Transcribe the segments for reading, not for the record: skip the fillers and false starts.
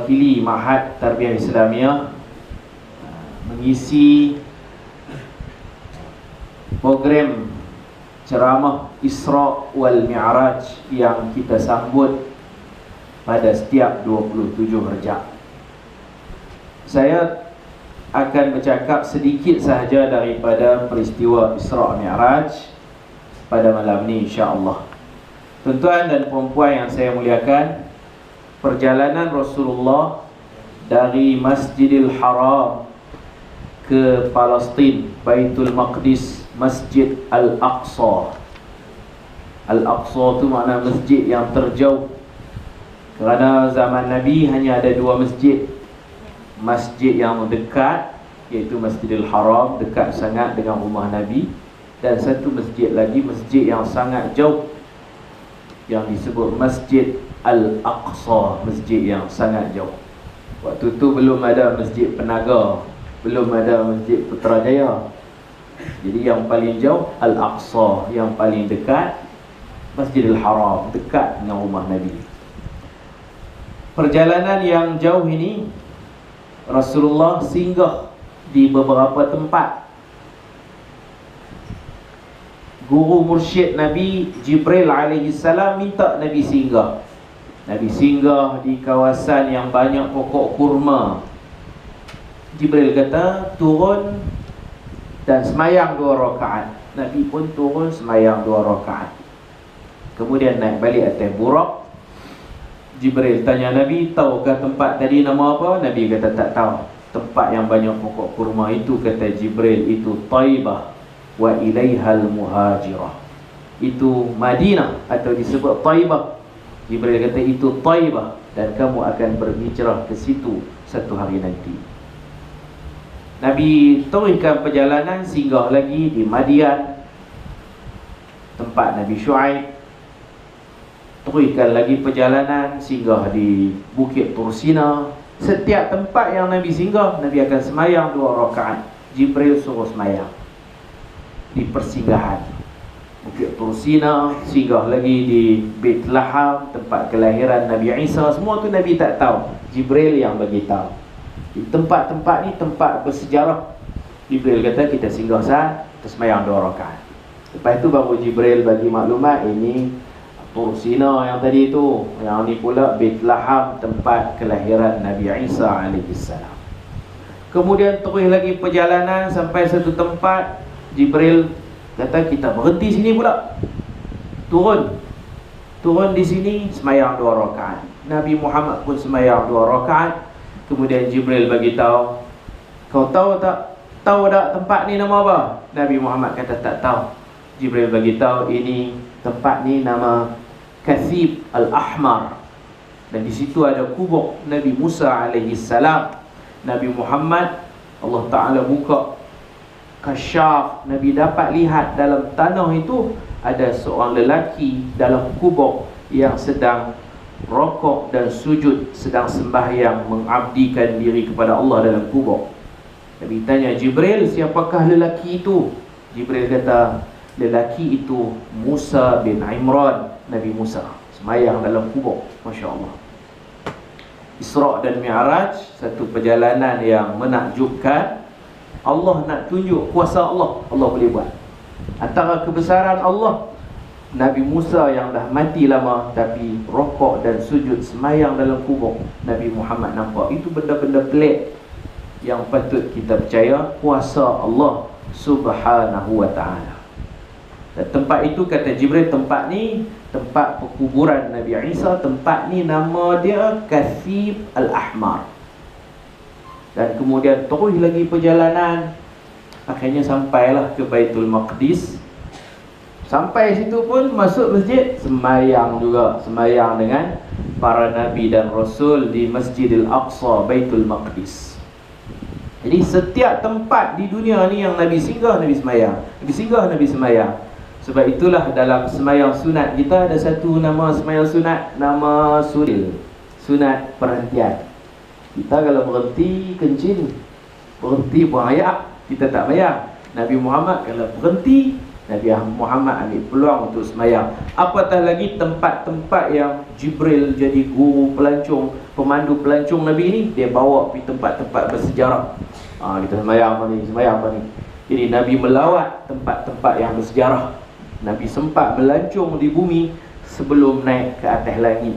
mewakili Ma'had Tarbiyah Islamiah mengisi program ceramah Isra wal Mi'raj yang kita sambut pada setiap 27 Rejab. Saya akan bercakap sedikit sahaja daripada peristiwa Isra Mi'raj pada malam ni, insya-Allah. Tuan-tuan dan puan-puan yang saya muliakan, perjalanan Rasulullah dari Masjidil Haram ke Palestin, Baitul Maqdis, Masjid Al-Aqsa. Al-Aqsa tu makna masjid yang terjauh. Kerana zaman Nabi hanya ada dua masjid. Masjid yang dekat, iaitu Masjidil Haram, dekat sangat dengan rumah Nabi. Dan satu masjid lagi, masjid yang sangat jauh, yang disebut Masjid Al-Aqsa, masjid yang sangat jauh. Waktu tu belum ada Masjid Penaga, belum ada Masjid Putrajaya. Jadi yang paling jauh Al-Aqsa, yang paling dekat Masjidil Haram, dekat dengan rumah Nabi. Perjalanan yang jauh ini Rasulullah singgah di beberapa tempat. Guru mursyid Nabi Jibril alaihi salam minta Nabi singgah. Nabi singgah di kawasan yang banyak pokok kurma. Jibril kata turun dan semayang 2 rakaat. Nabi pun turun semayang 2 rakaat. Kemudian naik balik atas burak. Jibril tanya Nabi, tahukah tempat tadi nama apa? Nabi kata tak tahu. Tempat yang banyak pokok kurma itu, kata Jibril, itu Taibah wa ilaihal muhajirah. Itu Madinah atau disebut Taibah. Jibril kata itu Taibah dan kamu akan berhijrah ke situ satu hari nanti. Nabi teruskan perjalanan, singgah lagi di Madian, tempat Nabi Shu'aib. Teruskan lagi perjalanan, singgah di Bukit Tursina. Setiap tempat yang Nabi singgah, Nabi akan semayang 2 rakaat. Jibril suruh semayang di persinggahan Bukit Tursina, singgah lagi di Bethlehem, tempat kelahiran Nabi Isa. Semua tu Nabi tak tahu, Jibril yang bagi tahu. Di tempat-tempat ni tempat bersejarah. Jibril kata kita singgah sah, kita semayang 2 rakaat. Lepas tu baru Jibril bagi maklumat, ini Tursina yang tadi tu, yang ni pula Bethlehem, tempat kelahiran Nabi Isa alaihissalam. Kemudian terus lagi perjalanan sampai satu tempat. Jibril kata kita berhenti sini pula. Turun di sini, semayang 2 rakaat. Nabi Muhammad pun semayang 2 rakaat. Kemudian Jibril bagi tahu, kau tahu tak? Tahu tak tempat ni nama apa? Nabi Muhammad kata tak tahu. Jibril bagi tahu ini tempat ni nama Kathib Al-Ahmar. Dan di situ ada kubur Nabi Musa alaihi salam. Nabi Muhammad, Allah Ta'ala buka kasyaf, Nabi dapat lihat dalam tanah itu ada seorang lelaki dalam kubur yang sedang rokok dan sujud, sedang sembahyang, mengabdikan diri kepada Allah dalam kubur. Nabi tanya Jibril, siapakah lelaki itu? Jibril kata, lelaki itu Musa bin Imran. Nabi Musa semayang dalam kubur. Masya Allah. Isra dan Mi'raj, satu perjalanan yang menakjubkan. Allah nak tunjuk kuasa Allah, Allah boleh buat. Antara kebesaran Allah, Nabi Musa yang dah mati lama tapi rokok dan sujud semayang dalam kubur, Nabi Muhammad nampak. Itu benda-benda pelik yang patut kita percaya kuasa Allah Subhanahu wa ta'ala. Dan tempat itu kata Jibril, tempat ni tempat perkuburan Nabi Isa. Tempat ni nama dia Kathib Al-Ahmar. Dan kemudian terus lagi perjalanan, akhirnya sampailah ke Baitul Maqdis. Sampai situ pun masuk masjid, semayang juga, semayang dengan para Nabi dan Rasul di Masjidil Aqsa, Baitul Maqdis. Jadi setiap tempat di dunia ni yang Nabi singgah, Nabi semayang. Nabi singgah, Nabi semayang. Sebab itulah dalam semayang sunat kita ada satu nama semayang sunat, nama suril, sunat perhentian. Kita kalau berhenti kencing, berhenti buang air, kita tak mayang. Nabi Muhammad kalau berhenti Nabi Muhammad ambil peluang untuk semayang. Apatah lagi tempat-tempat yang Jibril jadi guru pelancong, pemandu pelancong Nabi ni, dia bawa pergi tempat-tempat bersejarah. Kita semayang apa ni, semayang apa ni. Jadi Nabi melawat tempat-tempat yang bersejarah. Nabi sempat melancong di bumi sebelum naik ke atas langit.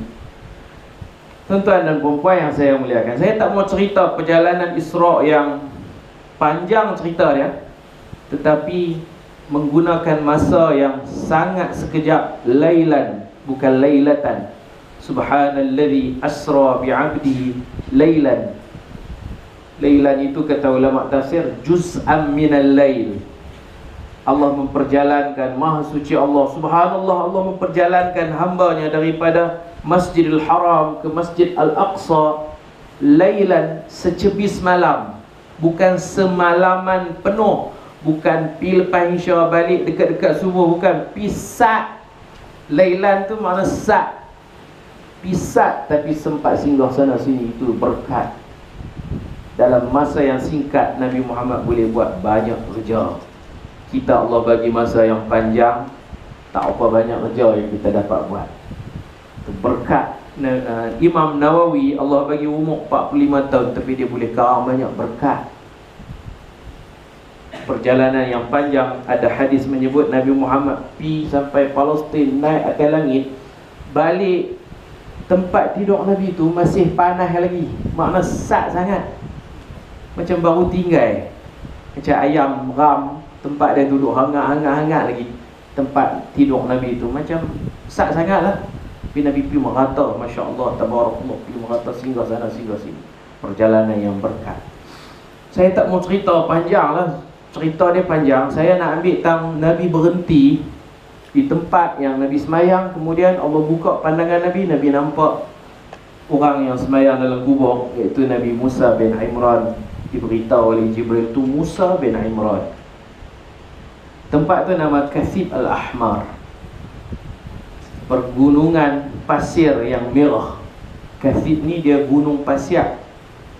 Tuan-tuan dan puan-puan yang saya muliakan, saya tak mau cerita perjalanan Isra' yang panjang cerita dia, tetapi menggunakan masa yang sangat sekejap. Lailan, bukan lailatan. Subhanalladzi asra bi'abdihi lailan. Lailan itu kata ulama tafsir, juz'an minal lail. Allah memperjalankan, maha suci Allah, subhanallah, Allah memperjalankan hambanya daripada Masjidil Haram ke Masjid Al-Aqsa lailan, secebis malam. Bukan semalaman penuh, bukan pi lepas Isya balik dekat-dekat subuh, bukan. Pisat. Lailan tu makna sat, pisat, tapi sempat singgah sana sini. Itu berkat. Dalam masa yang singkat, Nabi Muhammad boleh buat banyak kerja. Kita Allah bagi masa yang panjang, tak apa banyak kerja yang kita dapat buat. Itu berkat. Imam Nawawi, Allah bagi umur 45 tahun, tapi dia boleh karang banyak berkat. Perjalanan yang panjang. Ada hadis menyebut Nabi Muhammad pergi sampai Palestin, naik atas langit, balik tempat tidur Nabi tu masih panas lagi. Makna sat sangat, macam baru tinggal. Macam ayam ram, tempat dia duduk hangat lagi. Tempat tidur Nabi tu macam sat sangat lah. Tapi Nabi pergi merata, Masya Allah, Tabarakallah, pergi merata, singgah sana, singgah sini. Perjalanan yang berkat. Saya tak mau cerita panjang lah, cerita dia panjang. Saya nak ambil tang Nabi berhenti di tempat yang Nabi semayang. Kemudian Allah buka pandangan Nabi, Nabi nampak orang yang semayang dalam kubur, iaitu Nabi Musa bin Imran. Diberitahu oleh Jibril tu Musa bin Imran. Tempat tu nama Kathib Al-Ahmar, pergunungan pasir yang merah. Kathib ni dia gunung pasir,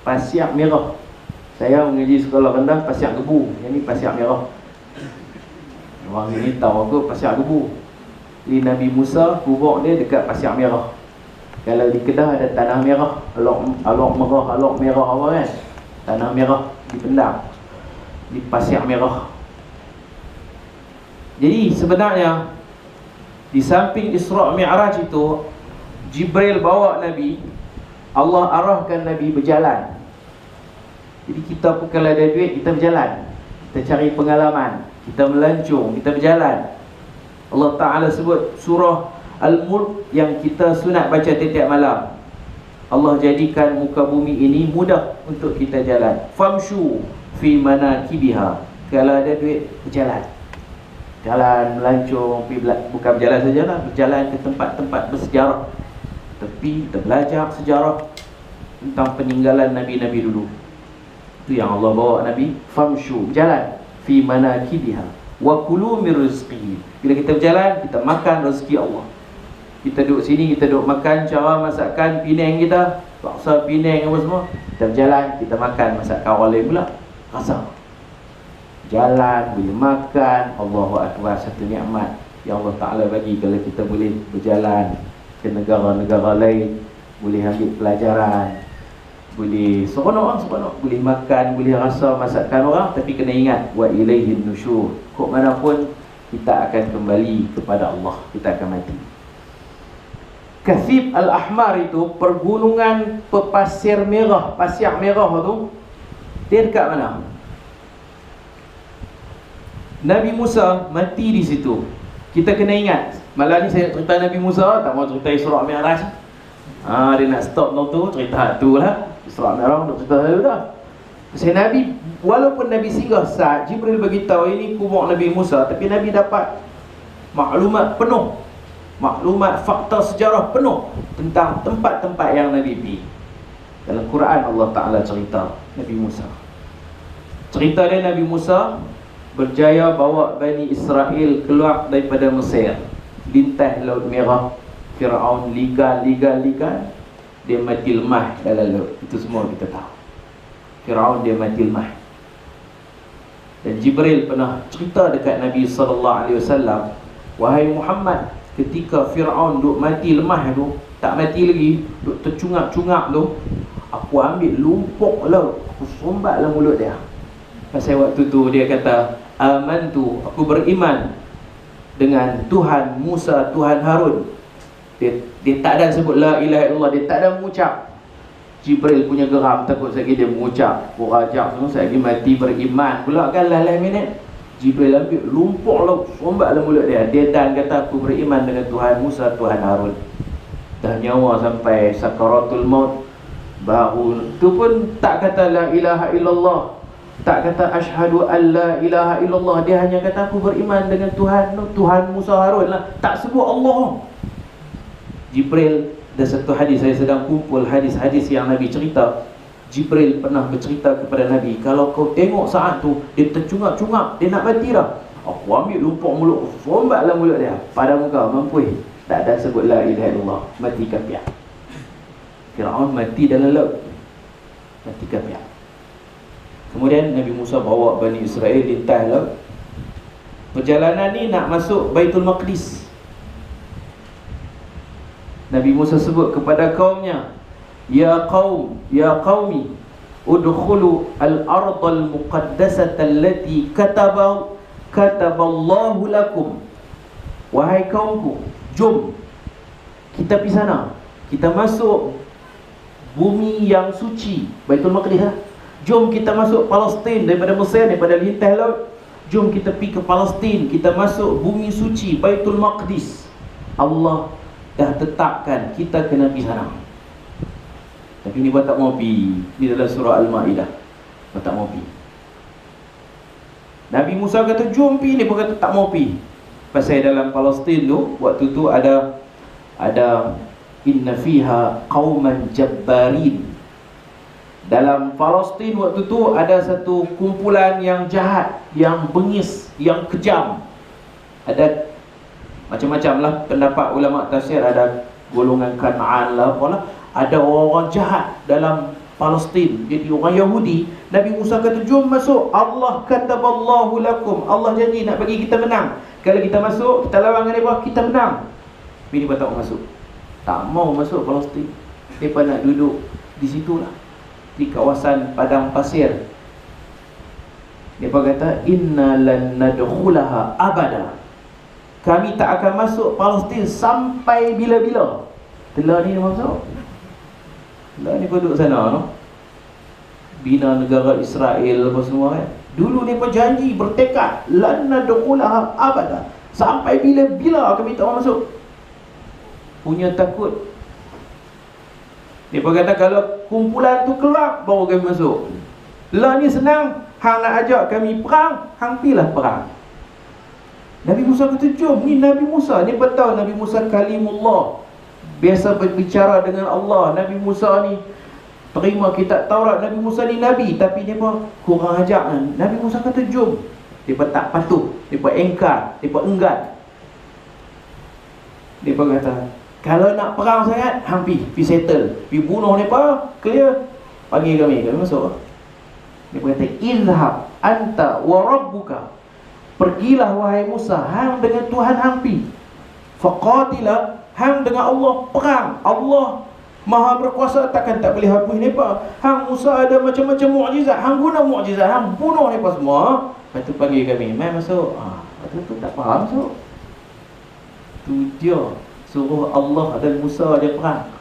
pasir merah. Saya mengaji sekolah rendah pasir gebu, yang ni pasir merah. Orang sini tahu aku pasir gebu. Jadi Nabi Musa kubur dia dekat pasir merah. Kalau di Kedah ada tanah merah, alok merah apa kan? Tanah merah dipendam di pasir merah. Jadi sebenarnya di samping Isra' Mi'raj itu, Jibril bawa Nabi, Allah arahkan Nabi berjalan. Jadi kita pun kalau ada duit, kita berjalan, kita cari pengalaman, kita melancong, kita berjalan. Allah Ta'ala sebut surah Al-Mulk yang kita sunat baca tiap-tiap malam. Allah jadikan muka bumi ini mudah untuk kita jalan. Famshu fi manakibiha. Kalau ada duit, berjalan. Jalan, melancong, bukan berjalan sajalah, berjalan ke tempat-tempat bersejarah. Tapi kita belajar sejarah tentang peninggalan Nabi-Nabi dulu. Itu yang Allah bawa Nabi. Famshu, berjalan. Fi manakibiha. Wa kulu min rizqihi. Bila kita berjalan, kita makan rezeki Allah. Kita duduk sini, kita duduk makan cara masakan Penang kita, baksa Penang apa semua. Kita berjalan, kita makan masakan orang lain pula, rasa. Jalan, boleh makan. Allahu Akbar, satu nikmat yang Allah Ta'ala bagi kalau kita boleh berjalan ke negara-negara lain, boleh ambil pelajaran, boleh seronok, boleh makan, boleh rasa masakan orang. Tapi kena ingat, wa ilaihin nusyur. Kok mana pun kita akan kembali kepada Allah, kita akan mati. Kathib Al-Ahmar itu pergunungan pasir merah. Pasir merah tu dia dekat mana? Nabi Musa mati di situ. Kita kena ingat, malam ni saya cerita Nabi Musa, tak mau cerita Isra' Mi'raj. Dia nak stop tu, cerita tu lah. Isra' Mi'raj nak cerita dulu dah. Saya Nabi, walaupun Nabi singgah saat Jibril beritahu ini kubur Nabi Musa, tapi Nabi dapat maklumat penuh, maklumat fakta sejarah penuh tentang tempat-tempat yang Nabi pergi. Dalam Quran Allah Ta'ala cerita Nabi Musa. Cerita dia Nabi Musa berjaya bawa Bani Israel keluar daripada Mesir, lintas Laut Merah. Fir'aun ligan, dia mati lemah dalam laut. Itu semua kita tahu. Fir'aun dia mati lemah. Dan Jibril pernah cerita dekat Nabi SAW, wahai Muhammad, ketika Fir'aun duk mati lemah tu, tak mati lagi, duk tercungap-cungap tu, aku ambil lumpuk lah, aku sombat lah mulut dia. Pasal waktu tu dia kata, amantu, aku beriman dengan Tuhan Musa, Tuhan Harun. Dia tak ada sebut la ilaha illallah, dia tak ada mengucap. Jibril punya geram, takut sekali dia mengucap rajak semua, sekali mati beriman pula kan lah minit. Jibril ambil lumpuk lah, sombat lah mulut dia. Dia dan kata, aku beriman dengan Tuhan Musa, Tuhan Harun. Dah nyawa sampai sakaratul maut, baru tu pun tak kata la ilaha illallah, tak kata asyhadu an la ilaha illallah. Dia hanya kata aku beriman dengan Tuhan Musa, Harun lah, tak sebut Allah. Jibril, ada satu hadis, saya sedang kumpul hadis-hadis yang Nabi cerita. Jibril pernah bercerita kepada Nabi, kalau kau tengok saat tu dia tercungap-cungap, dia nak mati dah, aku ambil lumpuk mulut, sombatlah mulut dia. Pada muka mampu, tak ada sebut la ilaha illallah, mati kafir. Fir'aun mati dalam laut, mati kafir. Kemudian Nabi Musa bawa Bani Israel lintas laut. Perjalanan ni nak masuk Baitul Maqdis. Nabi Musa sebut kepada kaumnya, ya qaumi, udkhulu al-ardal muqaddasata allati kataballahu lakum. Wahai kaumku, jom kita pergi sana, kita masuk bumi yang suci, Baitul Maqdis lah. Jom kita masuk Palestin, daripada Mesir, daripada lintas laut, jom kita pergi ke Palestin, kita masuk bumi suci, Baitul Maqdis. Allah dah tetapkan kita kena pergi sana. Tapi ni buat tak mau pergi. Ni dalam surah Al-Ma'idah, buat tak mau pergi. Nabi Musa kata jom pergi, ni pun kata tak mau pergi. Pasal dalam Palestin tu, waktu tu ada inna fiha qauman jabbarin. Dalam Palestin waktu tu ada satu kumpulan yang jahat, yang bengis, yang kejam. Ada macam-macam lah pendapat ulama tafsir, ada golongan Kan'an lah, apalah. Ada orang jahat dalam Palestin, jadi orang Yahudi. Nabi Musa kata jom masuk, Allah kataballahu lakum, Allah janji nak bagi kita menang. Kalau kita masuk, kita lawan dengan mereka, kita menang. Tapi dia tak mau masuk, tak mau masuk Palestin. Mereka nak duduk di situlah, di kawasan padang pasir. Mereka kata inna lan nadkhulaha abada, kami tak akan masuk Palestin sampai bila-bila. Telah ni masuk, telah ni duduk sana no? Bina negara Israel apa semua kan. Dulu mereka janji, bertekad, lan nadkhulaha abada, sampai bila-bila kami tak masuk. Punya takut. Mereka kata kalau kumpulan tu kelak baru kami masuk. Lah ni senang, hang nak ajak kami perang, hang pilah perang. Nabi Musa kata jom. Ni Nabi Musa, ni betul Nabi Musa kalimullah, biasa berbicara dengan Allah. Nabi Musa ni terima kitab Taurat, Nabi Musa ni Nabi, tapi dia pun kurang ajak kan. Nabi Musa kata jom. Dia pun tak patuh, dia pun engkar, dia pun enggan. Dia pun kata kalau nak perang sangat, hang pergi settle, pergi bunuh mereka, clear, panggil kami masuk. Dia pun kata izhab anta wa rabbuka, pergilah wahai Musa, hang dengan Tuhan hang pi. Faqatila, hang dengan Allah perang. Allah Maha berkuasa, takkan tak boleh habis mereka. Hang Musa ada macam-macam mukjizat, hang guna mukjizat, hang bunuh mereka semua. Lepas tu panggil kami, mai masuk. Lepas tu tak faham masuk. Tu dia suruh Allah dan Musa dia perang.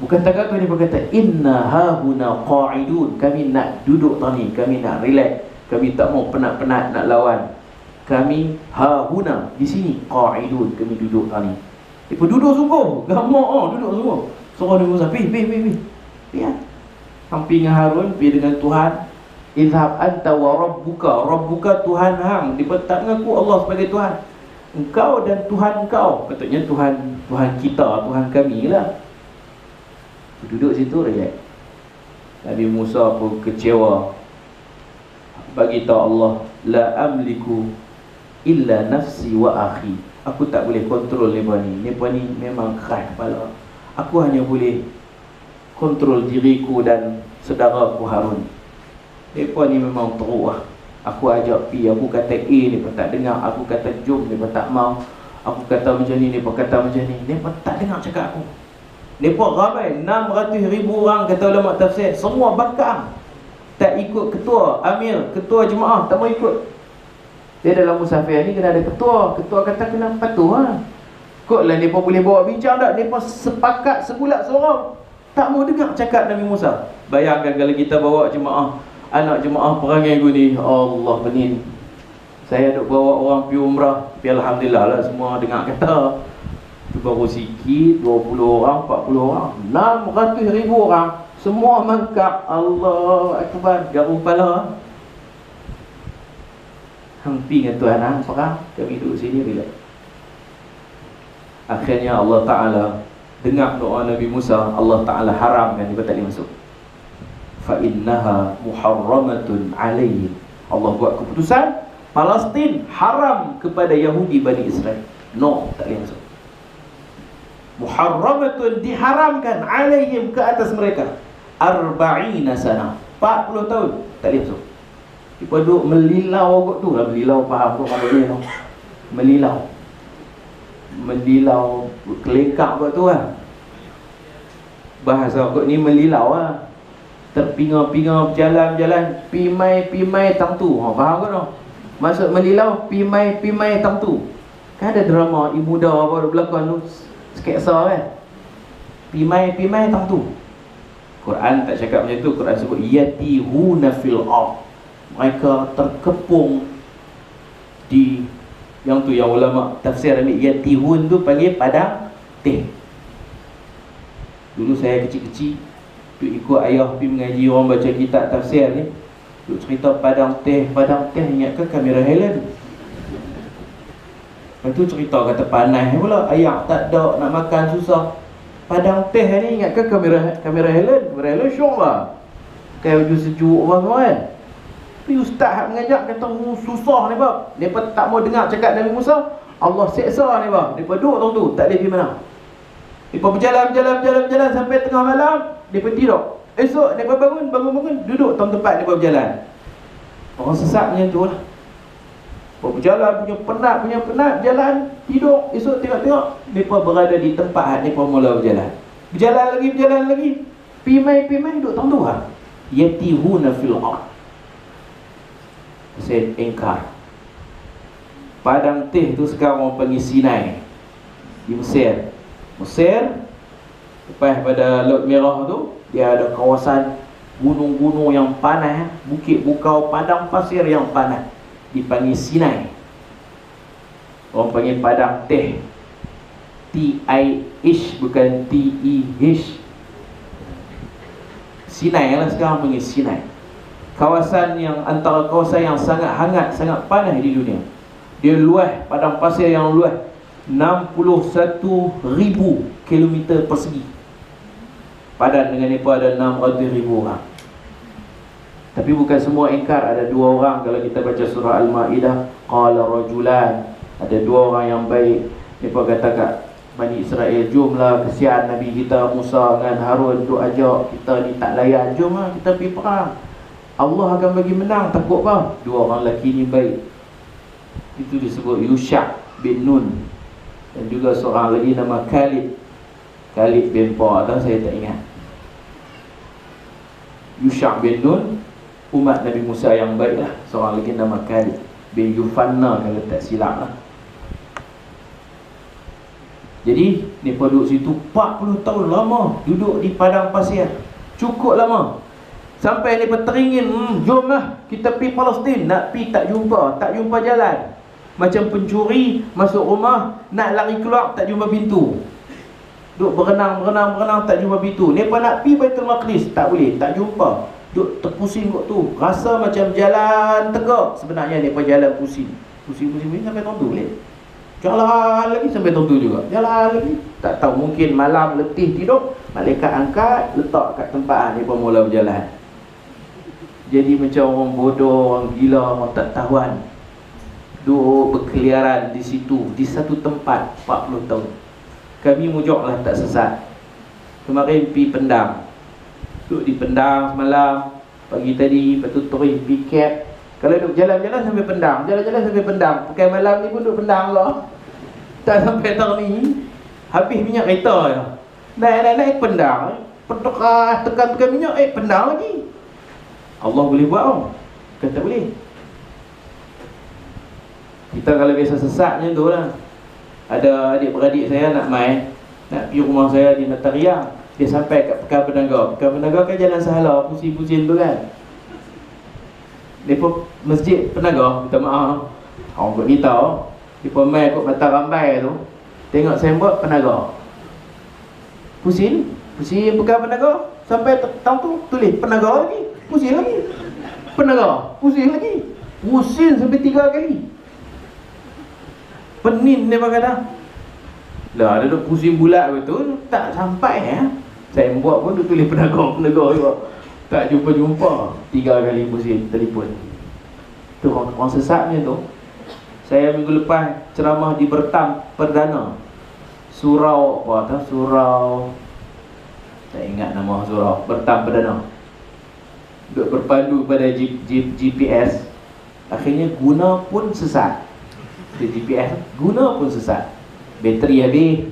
Bukan takat tu, dia berkata inna hahuna qa'idun, kami nak duduk tadi, kami nak relax, kami tak mau penat-penat nak lawan. Kami hahuna, di sini, qa'idun, kami duduk tadi. Dia pun duduk sungguh, gamak duduk sungguh. Suruh dia Musa, pergi. Ya. Hampir dengan Harun, pergi dengan Tuhan. Izhab anta wa rabbuka, Tuhan hang. Dia pun tak mengaku Allah sebagai Tuhan. Engkau dan Tuhan engkau, katanya Tuhan kita, Tuhan kami lah. Duduk situ relax. Nabi Musa pun kecewa. Bagi tahu Allah, la amliku illa nafsi wa akhi, aku tak boleh kontrol mereka ni. Mereka ni memang keras kepala. Aku hanya boleh kontrol diriku dan saudaraku Harun. Mereka ni memang teruk lah. Aku ajak pi, aku kata A, mereka tak dengar. Aku kata jom, mereka tak mau. Aku kata macam ni, mereka kata macam ni. Mereka tak dengar cakap aku. Mereka ramai 600,000 orang kata ulama tafsir, semua bakang. Tak ikut ketua, amir, ketua jemaah, tak mau ikut. Dia dalam musafir ni kena ada ketua. Ketua kata kena patuh lah. Kotlah mereka boleh bawa bincang tak? Mereka sepakat sebulat seorang tak mau dengar cakap Nabi Musa. Bayangkan kalau kita bawa jemaah, anak jemaah perangai gini, Allah benin. Saya duk bawa orang pergi umrah, tapi alhamdulillah lah semua dengar kata. Tu baru sikit, 20 orang, 40 orang, 600,000 orang, semua mangkap. Allah Akbar, garu kepala. Hang pi dengan Tuhan hang perang, kami duduk sini bila. Akhirnya Allah Ta'ala dengar doa Nabi Musa, Allah Ta'ala haramkan dia tak boleh masuk. Fa innaha muharramatun alaihim. Allah buat keputusan Palestin haram kepada Yahudi Bani Israel. No, tak boleh masuk. Muharramatun, diharamkan, alaihim, ke atas mereka, 40 sana, 40 tahun tak boleh masuk. Dia duduk melilau kot tu lah. Melilau faham tu kalau dia tu. Melilau kelekak kot tu lah. Bahasa kot ni melilau lah. Terpinga-pinga berjalan-jalan, pimai-pimai tang tu. Faham kot tu? Maksud melilau, pimai-pimai tang tu. Kan ada drama ibu muda apa belakang tu, sketsa kan. Pimai-pimai tang tu. Quran tak cakap macam tu. Quran sebut yatihuna fil ard. Mereka terkepung di, yang tu yang ulama tafsir ambil yatihun tu panggil padang teh. Dulu saya kecil-kecil duk ikut ayah pergi mengaji orang baca kitab tafsir ni, duk cerita padang teh. Padang teh ingat ke kamera Helen? Lepas tu cerita kata panas pula, ayah tak ada, nak makan susah. Padang teh ni ingat ke kamera Helen? Kamera Helen syok lah, pakai baju sejuk apa semua kan. Tapi ustaz yang mengajak kata susah ni bab. Mereka tak mau dengar cakap Nabi Musa, Allah seksa ni bab. Mereka duduk tong tu, tak boleh pergi mana. Mereka berjalan sampai tengah malam, mereka tidur. Esok mereka bangun, duduk tong tempat mereka berjalan. Orang sesat macam tu lah. Mereka berjalan punya penat, jalan, tidur. Esok tengok-tengok, mereka berada di tempat mereka mula berjalan. Berjalan lagi. Pimai duduk tong tu lah. Yatihuna fil ard. Saya engkar. Padang teh tu sekarang orang panggil Sinai di Mesir. Lepas pada Laut Merah tu, dia ada kawasan gunung-gunung yang panas, bukit bukau, padang pasir yang panas, dipanggil Sinai. Orang panggil padang teh, T-I-H bukan T-E-H. Sinai lah sekarang panggil Sinai. Kawasan yang antara kawasan yang sangat hangat, sangat panas di dunia. Dia luas, padang pasir yang luas 61,000 km persegi. Padan dengan Nepal ada 600,000 orang. Tapi bukan semua ingkar. Ada 2 orang kalau kita baca surah Al-Ma'idah, qala rajulan, ada 2 orang yang baik. Nepal kata kat Bani Israel, jomlah, kesian Nabi kita Musa dengan Harun duk ajak kita ni tak layan, jomlah kita pergi perang, Allah akan bagi menang, takut apa? 2 orang lelaki ni baik. Itu disebut Yusha' bin Nun. Dan juga seorang lagi nama Khalid bin Pa, atau saya tak ingat. Yusha' bin Nun, umat Nabi Musa yang baik lah. Seorang lagi nama Khalid bin Yufanna kalau tak silap lah. Jadi mereka duduk situ 40 tahun lama, duduk di padang pasir, cukup lama. Sampai mereka teringin, jomlah kita pergi Palestin. Nak pergi tak jumpa jalan. Macam pencuri masuk rumah, nak lari keluar tak jumpa pintu. Duk berenang tak jumpa pintu. Mereka nak pergi Baitul Maqdis, tak boleh, tak jumpa. Duk terpusing kot tu, rasa macam jalan tegak, sebenarnya mereka jalan pusing sampai tentu boleh. Jalan lagi sampai tentu juga, jalan lagi. Tak tahu, mungkin malam letih tidur, malaikat angkat, letak kat tempat mereka mula berjalan. Jadi macam orang bodoh, orang gila, orang tak tahuan, duduk berkeliaran di situ, di satu tempat 40 tahun. Kami mujuklah tak sesat. Kemarin pergi Pendang, duduk di Pendang semalam, pagi tadi, lepas tu terus pergi Kep, Kalau duduk jalan-jalan sampai pendang, jalan-jalan sampai pendang. Pakai malam ni pun duduk pendang lah. Tak sampai tak ni. Habis minyak kereta je. Naik pendang. Tekan minyak, pendang lagi. Allah boleh buat tau. Bukan tak boleh. Kita kalau biasa sesat macam tu lah. Ada adik-beradik saya nak main, nak pergi rumah saya di Nataria. Dia sampai kat Pekan Penaga. Pekan Penaga kan jalan sahalah, pusing-pusing tu kan. Dia masjid Penaga, minta maaf, orang beritahu. Dia main kot Mata Rambai tu, tengok signboard Penaga. Pusing Pekan Penaga. Sampai tahun tu tulis Penaga lagi. Pusing lagi. Penaga, pusing lagi. Pusing sampai 3 kali. Penin dia pakai dah. Lah ada duk pusing bulat betul, tak sampai ya. Saya buat pun duk tulis Penaga juga. Tak jumpa 3 kali pusing telefon. Tu orang sesatnya tu. Saya minggu lepas ceramah di Bertam Perdana. Surau apa tu? Surau, tak ingat nama surau. Bertam Perdana. Duk berpandu pada GPS. Akhirnya guna pun sesat. GPS guna pun sesat. Bateri habis.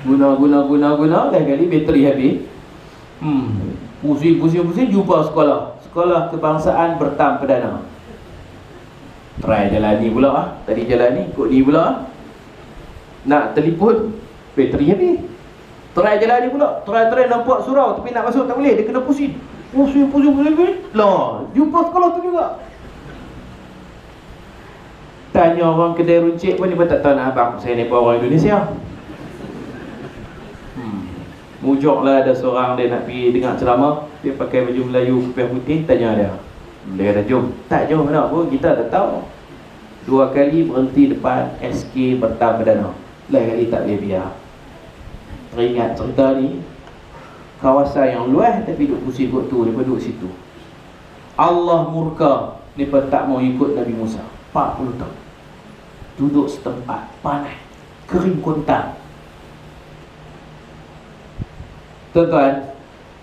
Guna dah kali bateri habis. Pusing jumpa sekolah kebangsaan Bertam Perdana. Try jalan ni pula lah. Tadi jalan ni, kod ni pula lah. Nak telefon, bateri habis. Try jalan ni pula. Try nampak surau tapi nak masuk tak boleh. Dia kena pusing. Lah, jumpa sekolah tu juga. Tanya orang kedai runcit pun dia pun tak tahu nak abang. Saya ni pun orang Indonesia. Mujurlah ada seorang dia nak pergi dengar ceramah. Dia pakai baju Melayu kupiah putih. Tanya dia. Dia kata jom. Tak jom nak pun, kita tak tahu. 2 kali berhenti depan SK Bertam Perdana. Lain kali tak boleh biar. Teringat cerita ni. Kawasan yang luas tapi duduk pusing kot tu. Dia pun duduk situ. Allah murka. Dia pun tak mau ikut Nabi Musa. 40 tahun duduk setempat, panas, kering kontang. Tuan-tuan,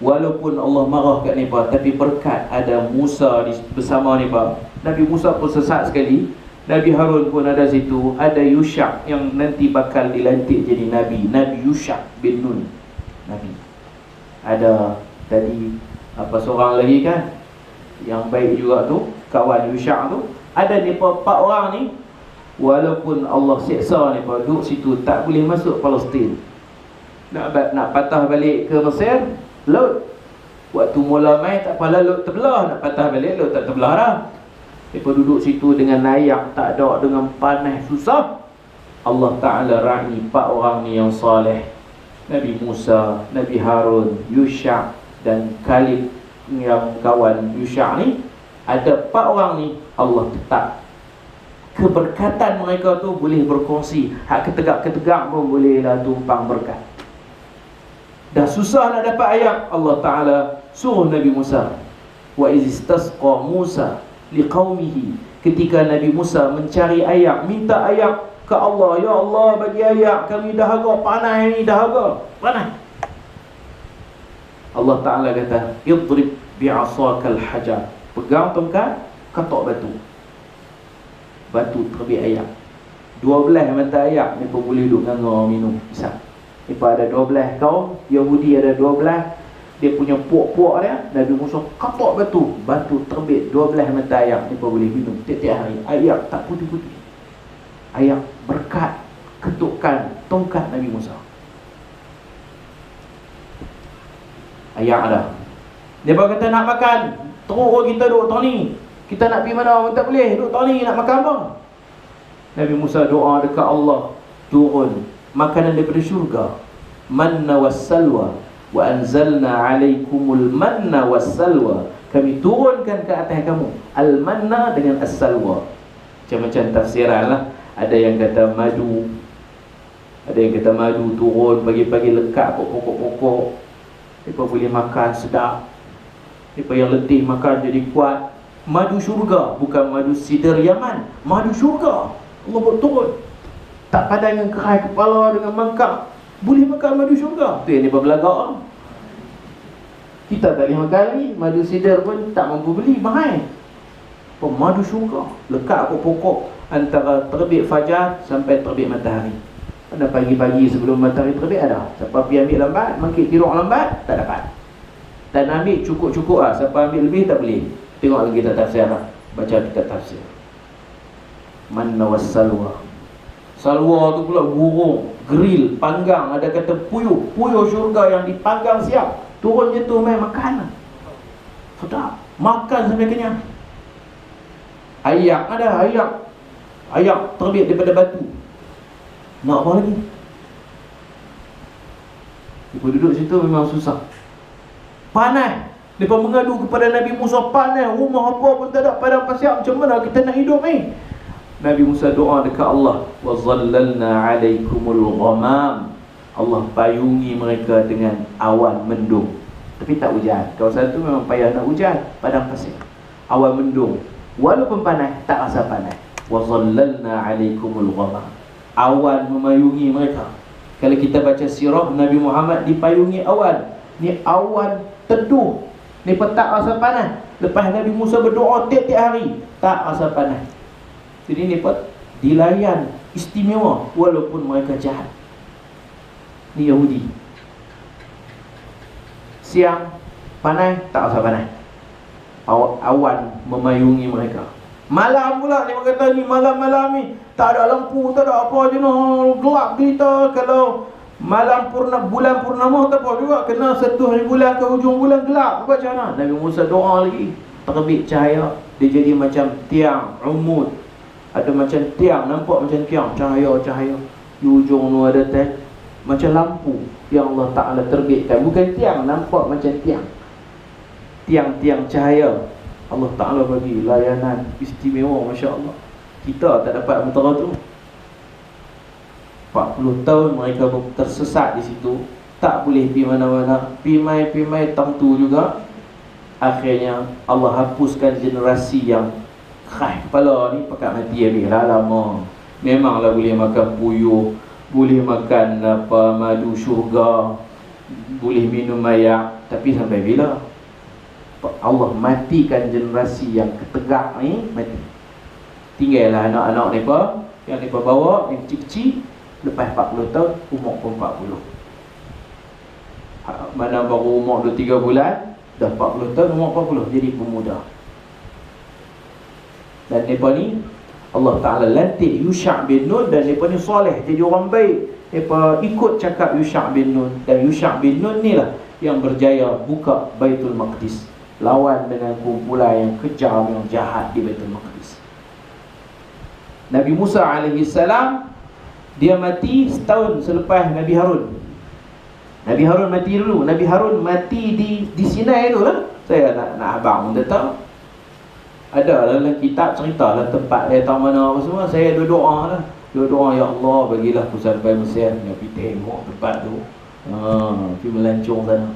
walaupun Allah marah kat mereka, tapi berkat ada Musa bersama mereka. Nabi Musa pun sesat sekali. Nabi Harun pun ada situ. Ada Yusha yang nanti bakal dilantik jadi Nabi. Nabi Yusha bin Nun, Nabi. Ada tadi seorang lagi kan, yang baik juga tu, kawan Yusha tu. Ada mereka 4 orang ni. Walaupun Allah seksa mereka, duduk situ, tak boleh masuk Palestin. Nak patah balik ke Mesir, laut. Waktu mula main tak apalah, laut terbelah. Nak patah balik, laut tak terbelah dah. Mereka duduk situ dengan layak, tak ada, dengan panas, susah. Allah Ta'ala rahi 4 orang ni yang saleh. Nabi Musa, Nabi Harun, Yusha dan Khalid yang kawan Yusha ni. Ada 4 orang ni Allah tetap keberkatan mereka tu boleh berkongsi. Hak ketegak-ketegak pun bolehlah tumpang berkat. Dah susah nak dapat ayat, Allah Ta'ala suruh Nabi Musa. Wa izistasqa Musa liqaumihi. Ketika Nabi Musa mencari ayat, minta ayat ke Allah. Ya Allah, bagi ayat, kami dahaga, panah ni dahaga, panah. Allah Ta'ala kata, idrib bi'asakal hajar. Pegang tongkat, katok batu. Batu terbit air. 12 mata air ni pun boleh duduk nganga minum. Bisa. Lepas ada 12 kaum Yahudi, ada 12. Dia punya puak-puak dia, Nabi Musa katok batu. Batu terbit 12 mata air ni pun boleh minum tiap-tiap hari. Air tak putih-putih. Air berkat ketukan tongkat Nabi Musa. Air ada. Dia kata nak makan, terus kita duduk tahun ni. Kita nak pergi mana pun tak boleh, duduk tahun ni nak makan apa? Nabi Musa doa dekat Allah, turun makanan daripada syurga. Manna wassalwa wa anzalna alaikumul manna wassalwa. Kami turunkan ke atas kamu al-manna dengan as-salwa. Macam-macam tafsiran lah. Ada yang kata madu, ada yang kata madu turun pagi-pagi lekat pokok-pokok. Mereka boleh makan sedap. Mereka yang letih makan jadi kuat. Madu syurga, bukan madu sidar Yaman. Madu syurga Allah buat turun. Tak padan dengan kerai kepala, dengan mangkak, boleh makan madu syurga. Tu yang dia berbelagak. Kita tak boleh makan lagi. Madu sidar pun tak mampu beli, mahal. Pemadu syurga. Lekat kat pokok antara terbit fajar sampai terbit matahari. Pada pagi-pagi sebelum matahari terbit ada. Siapa pergi ambil lambat, makin tidur lambat, tak dapat. Dan ambil cukup-cukup lah. Siapa ambil lebih tak boleh. Tengok lagi kitab tafsir lah. Baca kitab tafsir. Manna was salwa. Salwa tu pula burung, grill, panggang. Ada kata puyuh. Puyuh syurga yang dipanggang siap. Turun je tu main makan. Sedap. Makan sampai kenyang. Ayak ada, ayak terbit daripada batu. Nak apa lagi? Mereka duduk situ memang susah. Panas. Mereka mengadu kepada Nabi Musa, panas, rumah apa pun tak ada, padang pasir, macam mana kita nak hidup ni? Nabi Musa doa dekat Allah, wa zallalna alaikumul ghamam. Allah payungi mereka dengan awan mendung. Tapi tak hujan. Kawasan tu memang payah nak hujan, padang pasir. Awan mendung. Walaupun panas, tak rasa panas. Wa zallalna alaikumul ghamam. Awan memayungi mereka. Kalau kita baca sirah Nabi Muhammad dipayungi awan. Ni awan teduh. Ni tak rasa panas. Lepas Nabi Musa berdoa tiap-tiap hari, tak rasa panas. Jadi ni dilayan istimewa walaupun mereka jahat. Ni Yahudi. Siang panas, tak rasa panas. Awan memayungi mereka. Malam pula dia kata ni malam-malam ni tak ada lampu, tak ada apa je noh, gelap kita. Kalau malam bulan purnama tak apa juga, kena satu hari bulan ke hujung bulan gelap. Macam mana? Nabi Musa doa lagi, terbit cahaya, dia jadi macam tiang umud. Ada macam tiang, nampak macam tiang, cahaya-cahaya. Di ujung tu ada macam lampu yang Allah Ta'ala terbitkan. Bukan tiang, nampak macam tiang. Tiang-tiang cahaya. Allah Ta'ala bagi layanan istimewa, Masya Allah. Kita tak dapat mentera tu. 40 tahun mereka tersesat di situ, tak boleh pergi mana-mana, pimai-pimai tentu juga. Akhirnya Allah hapuskan generasi yang keras kepala ni, pekat mati habis lah lama. Memanglah boleh makan puyuh, boleh makan madu syurga, boleh minum air, tapi sampai bila? Allah matikan generasi yang ketegak ni, mati. Tinggallah anak-anak mereka yang mereka bawa, yang kecil-kecil. Lepas 40 tahun, umur pun 40. Mana baru umur 2-3 bulan, dah 40 tahun, umur 40, jadi pemuda. Dan mereka ni Allah Ta'ala lantik Yusha' bin Nun, dan mereka ni soleh, jadi orang baik. Mereka ikut cakap Yusha' bin Nun. Dan Yusha' bin Nun ni lah yang berjaya buka Baitul Maqdis, lawan dengan kumpulan yang kejam, yang jahat di Baitul Maqdis. Nabi Musa alaihissalam, dia mati setahun selepas Nabi Harun. Nabi Harun mati dulu. Nabi Harun mati di Sinai tu lah. Saya nak abang pun tahu. Ada dalam kitab cerita lah tempat dia tahu mana apa semua. Saya doa lah. Doa, ya Allah, bagilah aku sampai Mesir, nak pergi tengok tempat tu. Pergi melancong sana.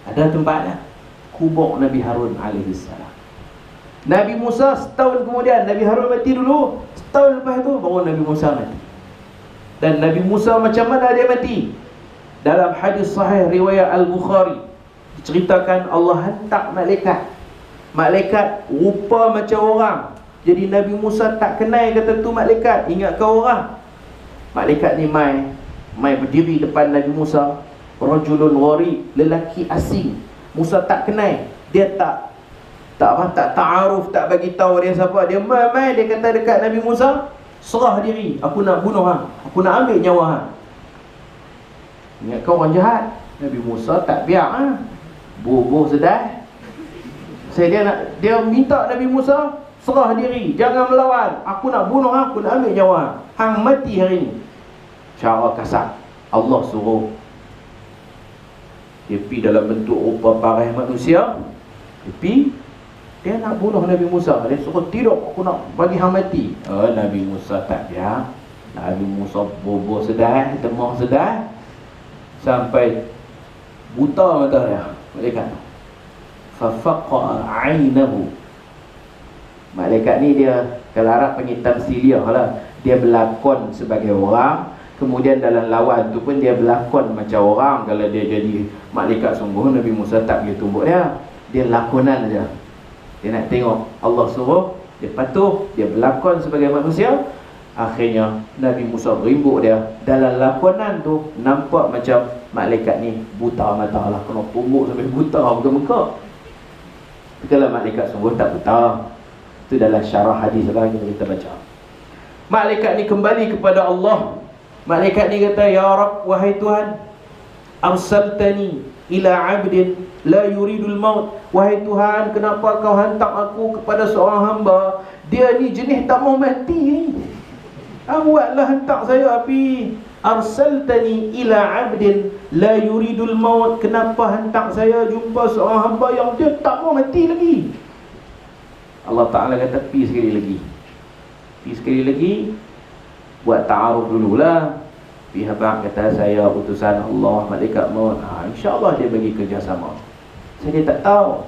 Ada tempatnya. Kubur Nabi Harun alaihissalam. Nabi Musa setahun kemudian, Nabi Harun mati dulu. Setahun lepas tu baru Nabi Musa mati. Dan Nabi Musa macam mana dia mati? Dalam hadis sahih riwayat Al-Bukhari, diceritakan Allah hantar malaikat. Malaikat rupa macam orang. Jadi Nabi Musa tak kenal kata tu malaikat. Ingat kau orang. Malaikat ni mai berdiri depan Nabi Musa. Rajulun ghari, lelaki asing. Musa tak kenal. Dia tak ta'aruf, tak bagi tahu dia siapa. Dia mai dia kata dekat Nabi Musa, serah diri, aku nak bunuh hang, aku nak ambil nyawa hang. Ingat kau orang jahat. Nabi Musa tak biar boboh sedar. Dia minta Nabi Musa serah diri, jangan melawan, aku nak bunuh hang, aku nak ambil nyawa hang. Hang mati hari ni. Cara kasar. Allah suruh dia pergi dalam bentuk rupa parah manusia. Dia nak bunuh Nabi Musa. Dia suruh tidur, aku nak bagi hang mati. Nabi Musa tak biar. Nabi Musa boboh sedar, demam sedar, sampai buta mata dia. Malaikat fafaqa 'ainahu. Malaikat ni dia, kalau Arab panggil tamsiliyah lah. Dia berlakon sebagai orang, kemudian dalam lawan tu pun dia berlakon macam orang. Kalau dia jadi malaikat sungguh, Nabi Musa tak boleh tumbuk dia. Dia lakonan aja. Dia nak tengok, Allah suruh, Dia patuh, dia berlakon sebagai manusia. Akhirnya Nabi Musa rimbuk dia. Dalam lakonan tu nampak macam malaikat ni buta mata lah, kena tumbuk sampai buta muka-muka. Kalau malaikat sungguh tak buta. Itu dalam syarah hadis lah kita baca. Malaikat ni kembali kepada Allah. Malaikat ni kata, ya Rabb, wahai Tuhan, arsaltani ila abdin la yuridul maut. Wahai Tuhan, kenapa kau hantar aku kepada seorang hamba, dia ni jenis tak mau mati ni. Awaklah hantar saya api. Arsaltani ila abdin la yuridul maut. Kenapa hantar saya jumpa seorang hamba yang dia tak mau mati lagi? Allah Ta'ala kata, pergi sekali lagi. Pergi sekali lagi, buat ta'aruf dululah. Pihak kata, saya utusan Allah, malaikat maut. InsyaAllah dia bagi kerjasama. Saya tak tahu.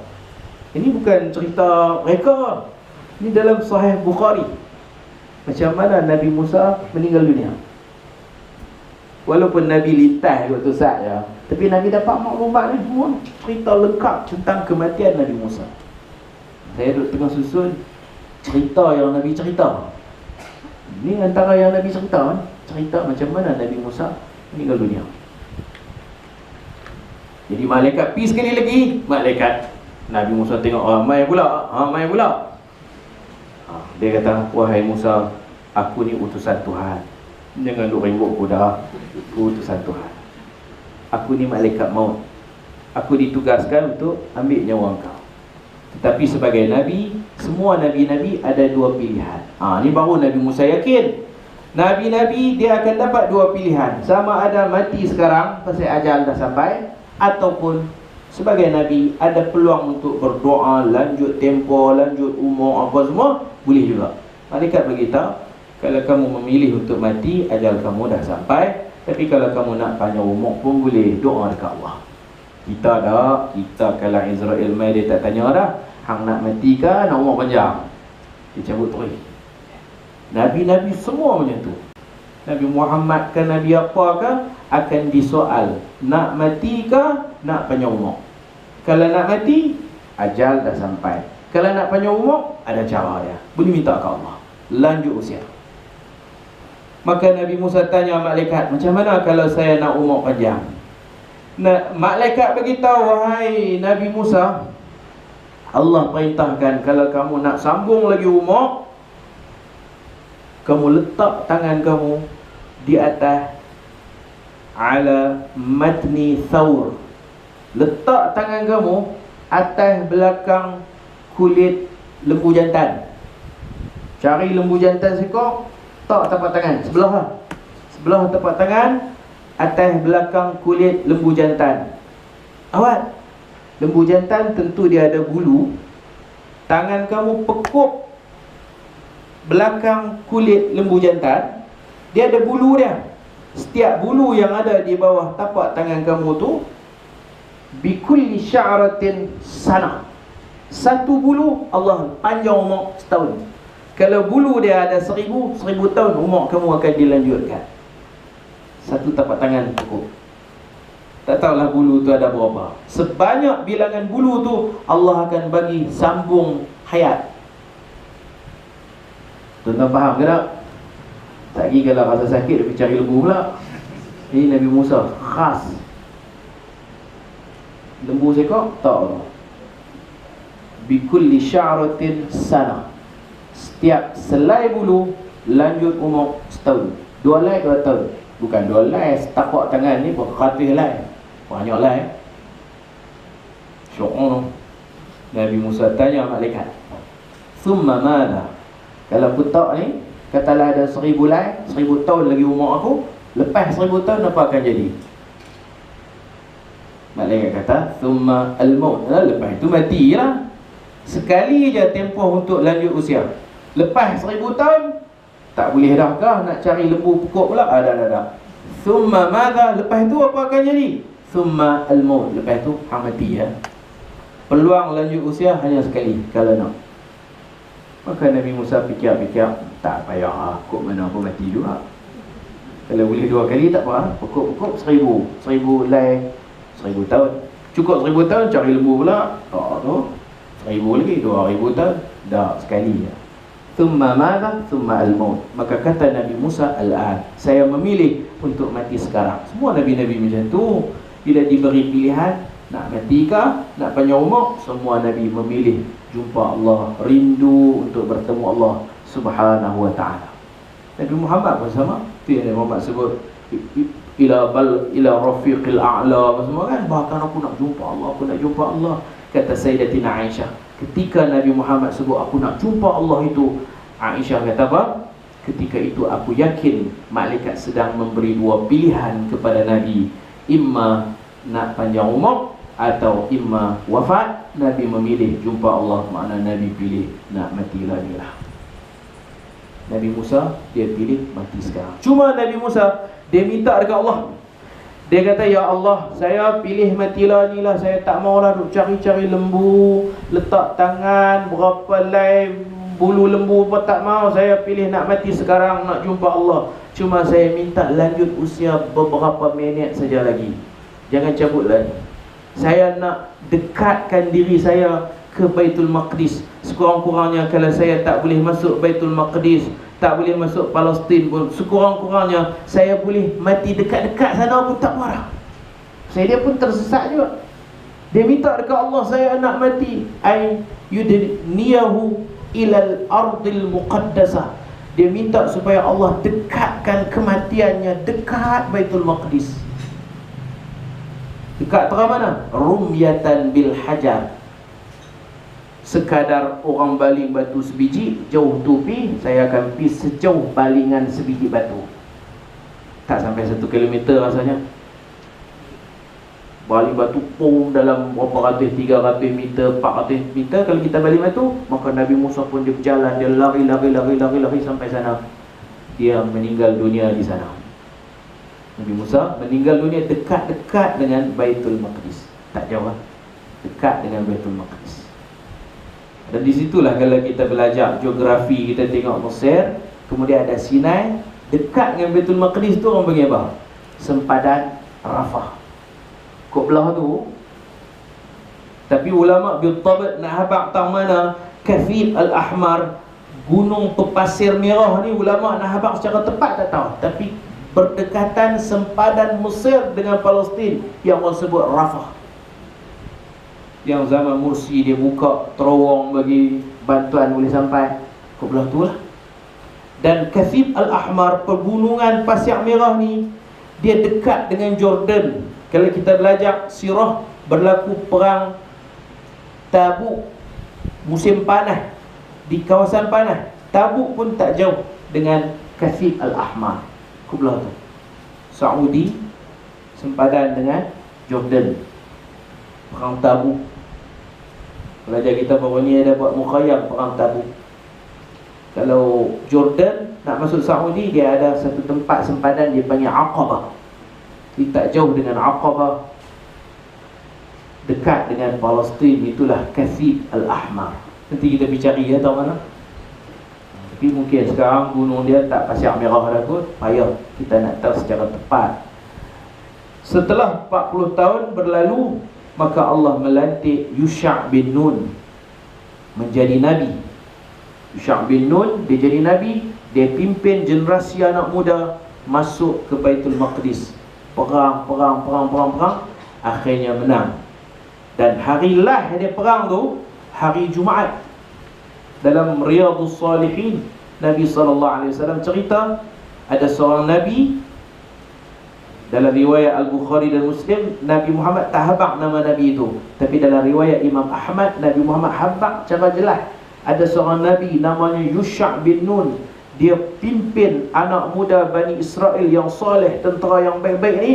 Ini bukan cerita mereka. Ini dalam Sahih Bukhari. Macam mana Nabi Musa meninggal dunia. Walaupun Nabi lintas waktu saja, tapi Nabi dapat maklumat ni semua. Cerita lengkap tentang kematian Nabi Musa. Saya duduk tengah susun cerita yang Nabi cerita. Ini antara yang Nabi cerita kan? Cerita macam mana Nabi Musa meninggal dunia. Jadi malaikat pergi sekali lagi. Malaikat Nabi Musa tengok, mai pula. Mai pula. Dia kata, wahai Musa, aku ni utusan Tuhan. Jangan duk ribut kuda. Utusan Tuhan. Aku ni malaikat maut. Aku ditugaskan untuk ambil nyawa engkau. Tetapi sebagai Nabi, semua Nabi-Nabi ada dua pilihan. Ni baru Nabi Musa yakin. Nabi-Nabi dia akan dapat dua pilihan. Sama ada mati sekarang pasal ajal dah sampai, ataupun sebagai Nabi ada peluang untuk berdoa, lanjut tempoh, lanjut umur, apa semua, boleh juga. Malaikat beritahu, kalau kamu memilih untuk mati, ajal kamu dah sampai. Tapi kalau kamu nak panjang umur pun boleh, doa dekat Allah. Kita dah, kita kalau Israel mai dia tak tanya dah, hang nak mati ke nak umur panjang? Dia cabut terus. Nabi-Nabi semua macam tu. Nabi Muhammad ke Nabi apa ke akan disoal, nak mati ke nak panjang umur. Kalau nak mati, ajal dah sampai. Kalau nak panjang umur, ada cara dia. Boleh minta ke Allah, lanjut usia. Maka Nabi Musa tanya malaikat, macam mana kalau saya nak umur panjang? Malaikat beritahu, wahai Nabi Musa, Allah perintahkan kalau kamu nak sambung lagi umur, kamu letak tangan kamu di atas ala matni thawr. Letak tangan kamu atas belakang kulit lembu jantan. Cari lembu jantan seekor, tak tapak tangan sebelah. Sebelah tapak tangan atas belakang kulit lembu jantan. Awak, lembu jantan tentu dia ada bulu. Tangan kamu pekuk belakang kulit lembu jantan, dia ada bulu dia. Setiap bulu yang ada di bawah tapak tangan kamu tu, bikulli sya'ratin sana. Satu bulu Allah panjang umur setahun. Kalau bulu dia ada 1000 tahun, umur kamu akan dilanjutkan. Satu tapak tangan cukup. Tak tahulah bulu tu ada berapa. Sebanyak bilangan bulu tu Allah akan bagi sambung hayat. Tuan-tuan faham ke tak? Tak lagi kalau rasa sakit dia pergi cari lembu pula. Ini Nabi Musa khas. Lembu seekor? Tak. Bikulli sya'ratin sana. Setiap selai bulu lanjut umur setahun. 2 helai 2 tahun. Bukan 2 helai, setapak tangan ni beratus helai. Banyak helai. Syu'un. Nabi Musa tanya malaikat, summa madha? Kalau aku tak ni, katalah ada 1000 helai, 1000 tahun lagi umur aku, lepas 1000 tahun apa akan jadi? Malaikat kata, summa al-maut. Lepas itu matilah. Sekali je tempoh untuk lanjut usia. Lepas 1000 tahun, tak boleh dah kah nak cari lembu pukuk pula? Dah. Summa madha? Lepas tu apa akan jadi? Summa al-maut. Lepas tu hang mati ya. Peluang lanjut usia hanya sekali kalau nak. Maka Nabi Musa fikir-fikir, tak payah kok mana pun mati juga. Kalau boleh 2 kali tak apa, pokok-pokok 1000 helai, 1000 tahun. Cukup 1000 tahun cari lembu pula. Tak tu 1000 lagi, 2000 tahun. Dah sekali je. thumma madha? Thumma al-maut. Maka kata Nabi Musa, al-an, saya memilih untuk mati sekarang. Semua Nabi-Nabi macam tu. Bila diberi pilihan, nak mati ke, nak panjang umur, semua Nabi memilih jumpa Allah, rindu untuk bertemu Allah Subhanahu wa ta'ala. Nabi Muhammad pun sama. Itu yang Nabi Muhammad sebut, ila rafiqil a'la, semua kan. Bahkan aku nak jumpa Allah, aku nak jumpa Allah. Kata Sayyidatina Aisyah, ketika Nabi Muhammad sebut aku nak jumpa Allah itu, Aisyah kata apa? Ketika itu aku yakin malaikat sedang memberi dua pilihan kepada Nabi, imma nak panjang umur atau imma wafat. Nabi memilih jumpa Allah, makna Nabi pilih nak mati lagi lah. Nabi Musa dia pilih mati sekarang. Cuma Nabi Musa dia minta dekat Allah. Dia kata, ya Allah, saya pilih matilah ni lah. Saya tak maulah duk cari-cari lembu, letak tangan berapa lay bulu lembu pun tak mau. Saya pilih nak mati sekarang, nak jumpa Allah. Cuma saya minta lanjut usia beberapa minit saja lagi. Jangan cabut lagi. Saya nak dekatkan diri saya ke Baitul Maqdis. Sekurang-kurangnya kalau saya tak boleh masuk Baitul Maqdis, tak boleh masuk Palestin pun, sekurang-kurangnya saya boleh mati dekat-dekat sana pun tak marah. Dia pun tersesat juga. Dia minta dekat Allah, saya nak mati ay yudniyahu ilal ardil muqaddasah. Dia minta supaya Allah dekatkan kematiannya dekat Baitul Maqdis. Dekat terang mana? Rumyatan bil hajar. Sekadar orang baling batu sebiji, jauh tu pi, saya akan pi sejauh balingan sebiji batu. Tak sampai 1 kilometer rasanya. Baling batu pun dalam berapa ratus, 300 meter, 400 meter. Kalau kita baling batu, maka Nabi Musa pun dia berjalan, dia lari sampai sana. Dia meninggal dunia di sana. Nabi Musa meninggal dunia dekat-dekat dengan Baitul Maqdis. Tak jauh lah. Dekat dengan Baitul Maqdis. Dan di situlah kalau kita belajar geografi, kita tengok Mesir, kemudian ada Sinai, dekat dengan Baitul Maqdis tu orang panggil apa? Sempadan Rafah. Kok belah tu. Tapi ulama bil-tabat nak habaq tang mana Kathib Al-Ahmar, gunung pepasir merah ni, ulama nak habaq secara tepat tak tahu. Tapi berdekatan sempadan Mesir dengan Palestin yang orang sebut Rafah. Yang zaman Mursi dia buka terowong bagi bantuan boleh sampai ke belah tu lah. Dan Kathib Al-Ahmar, pegunungan pasir merah ni, dia dekat dengan Jordan. Kalau kita belajar sirah, berlaku perang Tabuk musim panas, di kawasan panas. Tabuk pun tak jauh dengan Kathib Al-Ahmar. Kublah tu Saudi sempadan dengan Jordan. Perang Tabuk. Pelajar kita baru ni ada buat mukhayam perang Tabuk. Kalau Jordan nak masuk Saudi, dia ada satu tempat sempadan dia panggil Aqabah. Dia tak jauh dengan Aqabah, dekat dengan Palestin. Itulah Kathib Al-Ahmar. Nanti kita bicara ya, tahu mana. Tapi mungkin sekarang gunung dia tak pasir merah dah kot, payah kita nak tahu secara tepat. Setelah 40 tahun berlalu, maka Allah melantik Yusha' bin Nun menjadi Nabi. Yusha' bin Nun, dia jadi Nabi. Dia pimpin generasi anak muda masuk ke Baitul Maqdis. Perang. Akhirnya menang. Dan hari lah dia perang tu, hari Jumaat. Dalam Riyadhus Salihin, Nabi SAW cerita, ada seorang Nabi. Dalam riwayat Al-Bukhari dan Muslim, Nabi Muhammad tak habaq nama Nabi itu. Tapi dalam riwayat Imam Ahmad, Nabi Muhammad habaq cara jelas. Ada seorang Nabi namanya Yusha' bin Nun. Dia pimpin anak muda Bani Israel yang soleh, tentera yang baik-baik ni,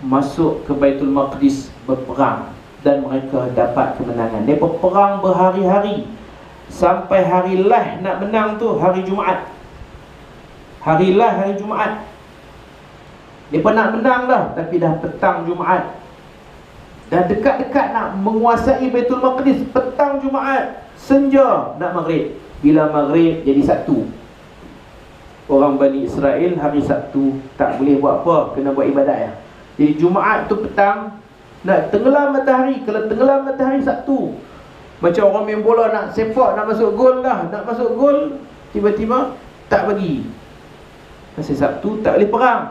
masuk ke Baitul Maqdis berperang. Dan mereka dapat kemenangan. Dia berperang berhari-hari, sampai hari lah nak menang tu hari Jumaat. Hari lah hari Jumaat. Dia pun nak menang dah, tapi dah petang Jumaat. Dah dekat-dekat nak menguasai Baitul Maqdis. Petang Jumaat, senja nak maghrib. Bila maghrib jadi Sabtu. Orang Bani Israel hari Sabtu tak boleh buat apa, kena buat ibadat ya. Jadi Jumaat tu petang, nak tenggelam matahari. Kalau tenggelam matahari Sabtu, Macam orang main bola nak sepak, nak masuk gol dah, nak masuk gol, tiba-tiba tak bagi. Pasal Sabtu tak boleh perang.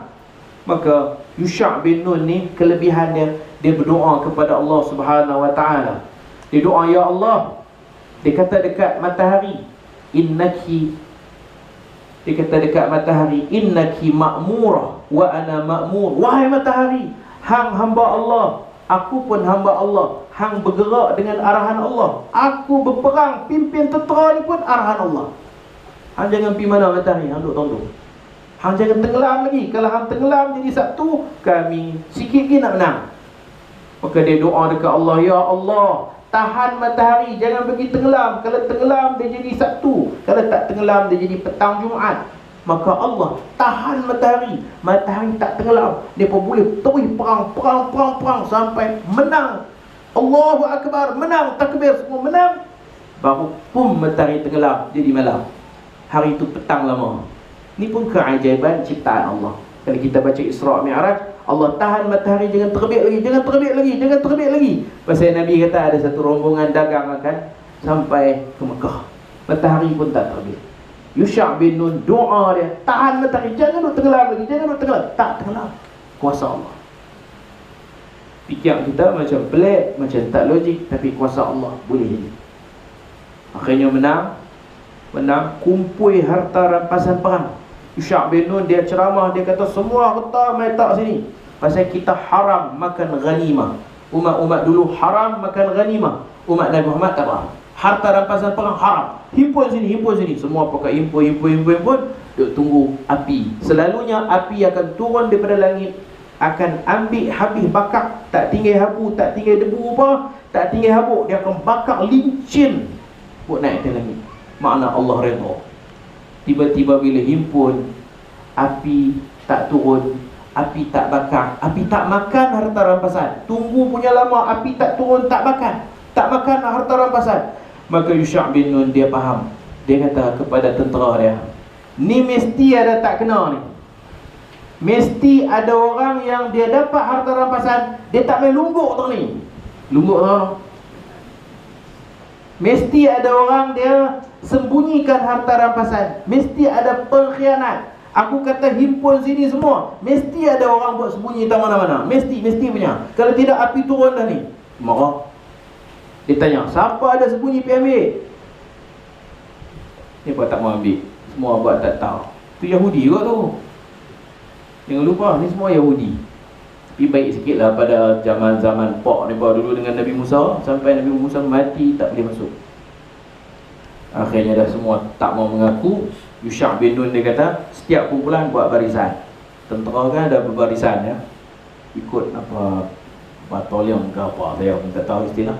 Maka Yusha' bin Nun ni kelebihan dia berdoa kepada Allah Subhanahu wa ta'ala. Dia doa, ya Allah, dia kata dekat matahari, innaki, dia kata dekat matahari, innaki ma'murah wa ana ma'mur. Wahai matahari, hang hamba Allah, aku pun hamba Allah. Hang bergerak dengan arahan Allah. Aku berperang, pimpin tentera ni pun arahan Allah. Hang jangan pergi mana matahari, hang duduk tondong. Hang jangan tenggelam lagi. Kalau hang tenggelam jadi Sabtu, kami sikit lagi nak menang. Maka dia doa dekat Allah, ya Allah, tahan matahari, jangan bagi tenggelam. Kalau tenggelam dia jadi Sabtu, kalau tak tenggelam dia jadi petang Jumaat. Maka Allah tahan matahari, matahari tak tenggelam, dia pun boleh terus perang sampai menang. Allahu Akbar, menang, takbir, semua menang. Baru pun matahari tenggelam, jadi malam. Hari itu petang lama. Ini pun keajaiban ciptaan Allah. Kalau kita baca Isra' Mi'raj, Allah tahan matahari, jangan terbit lagi, jangan terbit lagi, jangan terbit lagi. Pasal Nabi kata ada satu rombongan dagang akan sampai ke Mekah, matahari pun tak terbit. Yusha' bin Nun doa dia, tahan matahari, jangan duk tenggelam lagi, jangan duk tenggelam. Tak tenggelam, kuasa Allah. Fikir kita macam pelik, macam tak logik, tapi kuasa Allah boleh jadi. Akhirnya menang, kumpul harta rampasan perang. Yusha' bin Nun dia ceramah, dia kata semua harta mai tak sini. Pasal kita haram makan ghanimah. Umat-umat dulu haram makan ghanimah. Umat Nabi Muhammad tak apa. Harta rampasan perang haram. Himpun sini. Semua pakai himpun. Duk tunggu api. Selalunya api akan turun daripada langit, akan ambil habis bakar. Tak tinggal habu, tak tinggal debu apa, tak tinggal habuk. Dia akan bakar lincin buat naik ke langit. Makna Allah redha. Tiba-tiba bila himpun, api tak turun, api tak bakar, api tak makan harta rampasan. Tunggu punya lama, api tak turun, tak makan, tak makan harta rampasan. Maka Yusha' bin Nun dia faham. Dia kata kepada tentera dia, ni mesti ada tak kena ni. Mesti ada orang yang dia dapat harta rampasan, dia tak main lungguk tu ni. Lungguk tu, mesti ada orang dia sembunyikan harta rampasan. Mesti ada pengkhianat. Aku kata himpun sini semua, mesti ada orang buat sembunyi tak mana-mana. Mesti punya. Kalau tidak api turun dah ni. Marah. Dia tanya, siapa ada sembunyi pergi ambil? Dia pun tak mau ambil. Semua buat tak tahu. Tu Yahudi juga tu. Jangan lupa, ni semua Yahudi. Tapi baik sikit lah pada zaman-zaman Pak ni dulu dengan Nabi Musa. Sampai Nabi Musa mati tak boleh masuk. Akhirnya dah semua tak mau mengaku. Yusha' bin Nun dia kata, setiap kumpulan buat barisan. Tentera kan ada berbarisan ya. Ikut apa, batalion ke apa, saya pun tak tahu istilah.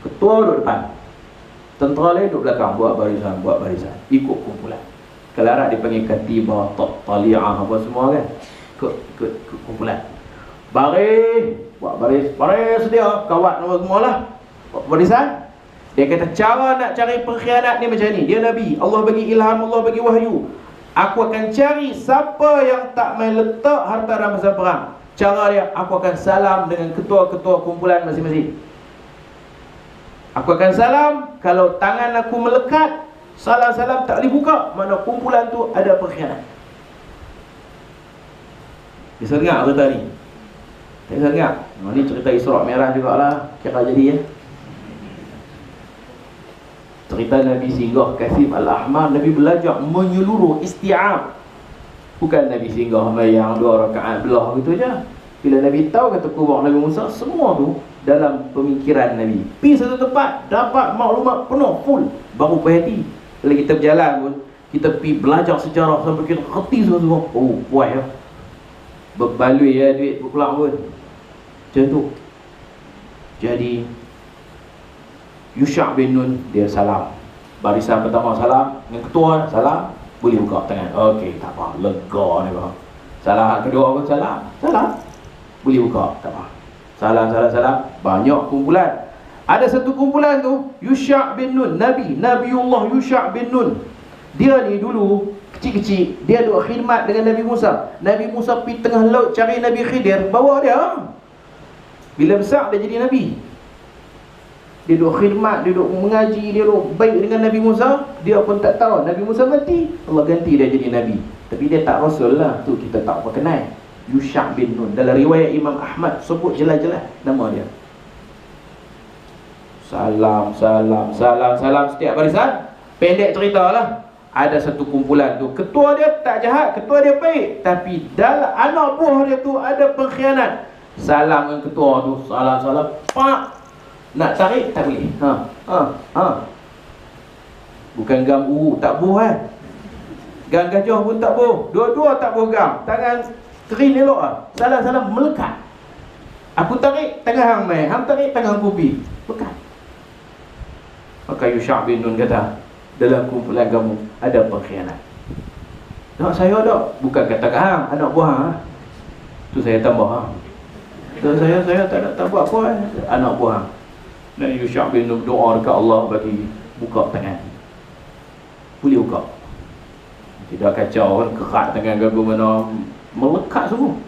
Ketua duduk depan, tentera lain duduk belakang, buat barisan, ikut kumpulan. Kalau Arab dipanggil katibah, tali'ah apa semua kan, ikut kumpulan. Buat baris dia, kawat nama semua lah, buat barisan. Dia kata cara nak cari pengkhianat ni macam ni. Dia Nabi, Allah bagi ilham, Allah bagi wahyu. Aku akan cari siapa yang tak main letak harta rampasan perang. Cara dia, aku akan salam dengan ketua-ketua kumpulan masing-masing. Aku akan salam, kalau tangan aku melekat, salam-salam tak boleh buka, mana kumpulan tu ada pengkhianat. Bisa dengar cerita ni? Tak bisa dengar? Ini cerita Isra' Mi'raj jugalah, kira jadi ya. Cerita Nabi singgah Kasim Al-Ahmar, Nabi belajar menyeluruh isti'ab. Bukan Nabi singgah mayang 2 rakaat belah gitu je. Bila Nabi tahu kata kubur Nabi Musa, semua tu dalam pemikiran Nabi. Pergi satu tempat, dapat maklumat penuh, full, baru perhati. Kalau kita berjalan pun, kita pergi belajar sejarah sampai kita kerti semua. Oh, puas ya. Berbalui ya duit berpulang pun. Macam tu. Jadi Yusha' bin Nun dia salam. Barisan pertama salam, yang ketua salam, boleh buka tangan. Okey, tak apa, lega ni bang. Salam kedua pun salam, boleh buka, tak apa. Salam, banyak kumpulan. Ada satu kumpulan tu, Yusha' bin Nun, Nabiullah Yusha' bin Nun. Dia ni dulu kecil-kecil, dia duk khidmat dengan Nabi Musa. Nabi Musa pergi tengah laut cari Nabi Khidir, bawa dia. Bila besar dia jadi Nabi. dia duk khidmat, dia duk mengaji, dia duk baik dengan Nabi Musa. Dia pun tak tahu Nabi Musa mati, Allah ganti dia jadi Nabi. Tapi dia tak rasul lah, tu kita tak berkenal. Yusha' bin Nun. Dalam riwayat Imam Ahmad sebut jelas-jelas nama dia. Salam, salam, salam, salam setiap barisan. Pendek cerita lah, ada satu kumpulan tu, ketua dia tak jahat, ketua dia baik, tapi dalam anak buah dia tu ada pengkhianat. Salam dengan ketua tu, salam, salam, pak, nak tarik tak boleh. Bukan gam uru, tak buh gam gajah pun tak buh, dua-dua tak buh gam. Tangan kering elok lah, salam, salam, melekat. Aku tarik tangan hang mai, hang tarik tangan kubi, melekat. Maka Yusha' bin Nun kata, dalam kumpulan kamu ada pengkhianat. Tak, saya tak. Bukan kata kat hang, anak buah tu saya tambah tu saya tak buat apa anak buah. Dan Yusha' bin Nun doa dekat Allah bagi buka tangan. Boleh buka. Tidak kacau kan, kerat tangan gagu mana, melekat semua.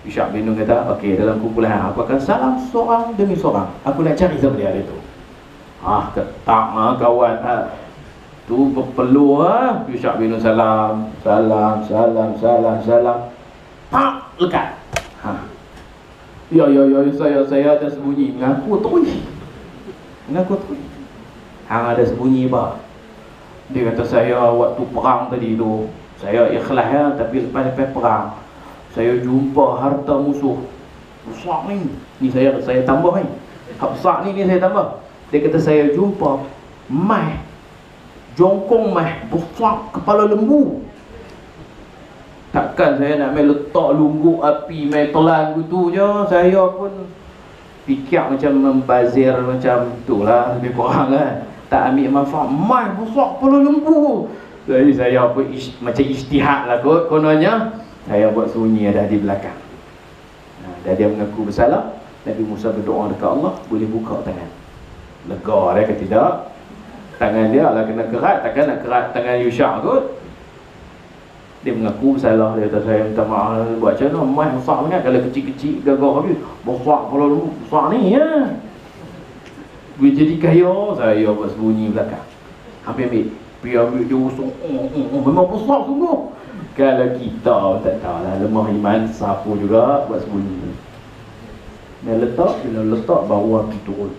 Yusha' bin Nun kata, okey, dalam kumpulan aku akan salam seorang demi seorang. Aku nak cari siapa dia tu. Ketak kawan tu berpeluh Yusha' bin Nun salam, salam, salam, salam, salam, pak, lekat. Ya, saya ada sembunyi. Mengaku terus. Hang ada sembunyi apa? Dia kata, saya waktu perang tadi tu, saya ikhlas ya, tapi lepas perang saya jumpa harta musuh besar ni. Ni saya tambah ni. Besar ni saya tambah. Dia kata, saya jumpa mai, jongkong mai besar kepala lembu. Takkan saya nak main letak lungguk api main telan gitu je. Saya pun fikir macam membazir macam itulah, lebih kurang kan. Tak ambil manfaat, mai besar kepala lembu. Jadi saya pun macam ijtihad lah kot, kononnya saya buat sunyi ada di belakang. Dan dia mengaku bersalah. Nabi Musa berdoa dekat Allah, boleh buka tangan. Lega dia ke tidak? Tangan dia lah kena kerat, takkan nak kerat tangan Yusha' kot. Dia mengaku bersalah. Dia kata, saya minta maaf, buat macam mana, emas besar sangat. Kalau kecil-kecil gagah habis, besar kepala lembu besar ni ya. Boleh jadi kaya. Saya buat sembunyi belakang, hampir ambil, pergi ambil dia usung, memang besar sungguh. Kalau kita tak tahu lah, lemah iman, sapu juga buat sembunyi. Dia letak, bila letak baru api turun,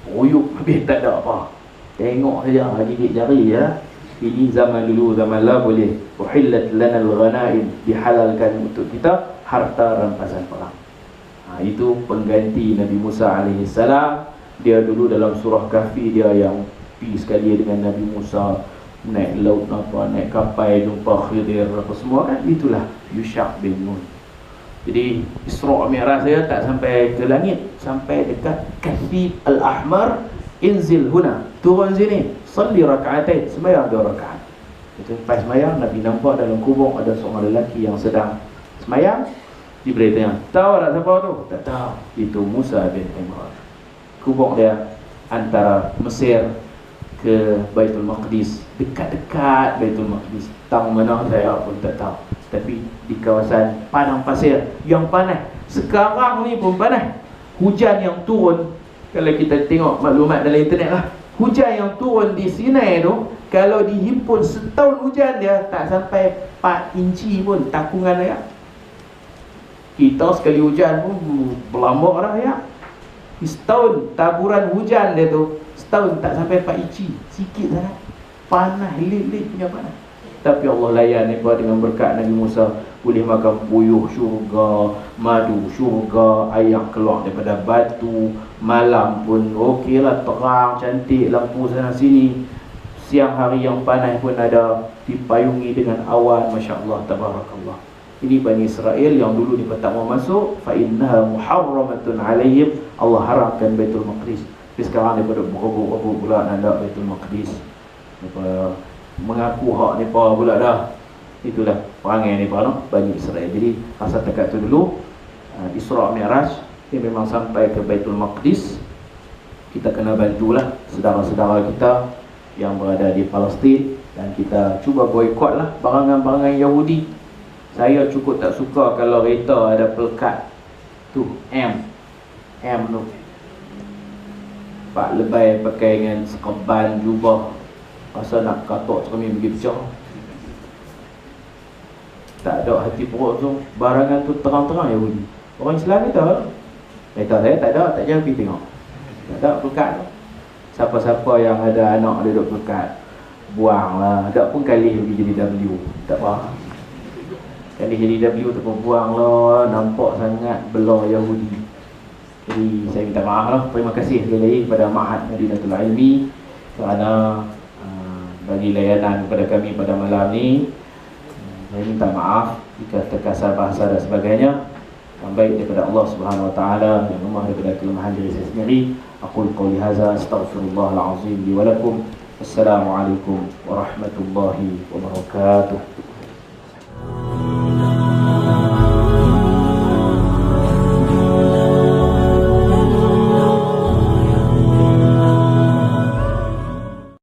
royuk habis, tak ada apa. Tengok saja, gigit jari ya. Ini zaman dulu, zaman lah boleh. Uhillat lana al-ghanaim, dihalalkan untuk kita harta rampasan perang. Itu pengganti Nabi Musa AS. Dia dulu dalam surah Kahfi, dia yang pi sekali dengan Nabi Musa, naik laut apa, naik kapal, jumpa Khidir apa semua kan. Itulah Yusha' bin Nun. Jadi Isra' Mi'raj saya tak sampai ke langit, sampai dekat Kahfi Al-Ahmar. Inzil huna, turun sini, salli raka'atain, sembahyang 2 rakaat. Itu pas sembahyang, Nabi nampak dalam kubur ada seorang lelaki yang sedang sembahyang. Jibril tanya, tahu tak siapa tu? Tak tahu. Itu Musa bin Imran. Kubur dia antara Mesir ke Baitul Maqdis, dekat-dekat Baitul Maqdis. Tahu mana saya pun tak tahu. Tapi di kawasan padang pasir yang panas. Sekarang ni pun panas. Hujan yang turun, kalau kita tengok maklumat dalam internet lah, hujan yang turun di Sinai tu, kalau dihimpun setahun hujan dia tak sampai 4 inci pun takungan dia. Kita sekali hujan pun berlambak dah ya. Setahun taburan hujan dia tu, setahun tak sampai 4 inci, sikit sangat. Panas, lit-lit punya panas. Tapi Allah layan mereka dengan berkat Nabi Musa. Boleh makan puyuh syurga, madu syurga, air keluar daripada batu. Malam pun okey lah, terang, cantik, lampu sana sini. Siang hari yang panas pun ada, dipayungi dengan awan. Masya Allah, tabarakallah. Ini Bani Israel yang dulu ni tak mau masuk, fa innaha muharramatun alaihim. Allah haramkan Baitul Maqdis. Tapi sekarang daripada berabuk-abuk pula nak ada Baitul Maqdis, daripada mengaku hak mereka pula dah. Itulah perangai mereka no? Bani Israel. Jadi masa dekat tu dulu Isra' Mi'raj dia memang sampai ke Baitul Maqdis. Kita kena bantulah saudara-saudara kita yang berada di Palestin, dan kita cuba boikot lah barangan-barangan Yahudi. Saya cukup tak suka kalau kereta ada pelekat tu M tu. Pak lebay pakai dengan sekeban jubah, rasa nak katok cermin pergi pecah. Tak ada hati perut tu. Barangan tu terang-terang Yahudi. Orang Islam kata, kata saya tak ada, tak jangan pergi tengok. Tak ada pekat tu. Siapa-siapa yang ada anak dia duduk pekat, buanglah. Tak pun kali pergi jadi W. Tak apa. Kali jadi W tu pun buanglah. Nampak sangat belah Yahudi. Jadi saya minta maaf lah. Terima kasih sekali lagi kepada Ma'had Madinatul Ilmi kerana bagi layanan kepada kami pada malam ni. Saya minta maaf jika terkasar bahasa dan sebagainya. Yang baik daripada Allah Subhanahu Wa Taala, yang lemah daripada kelemahan diri saya sendiri. Aqul qawli hadza astaghfirullahal azim li wa lakum. Assalamualaikum warahmatullahi wabarakatuh.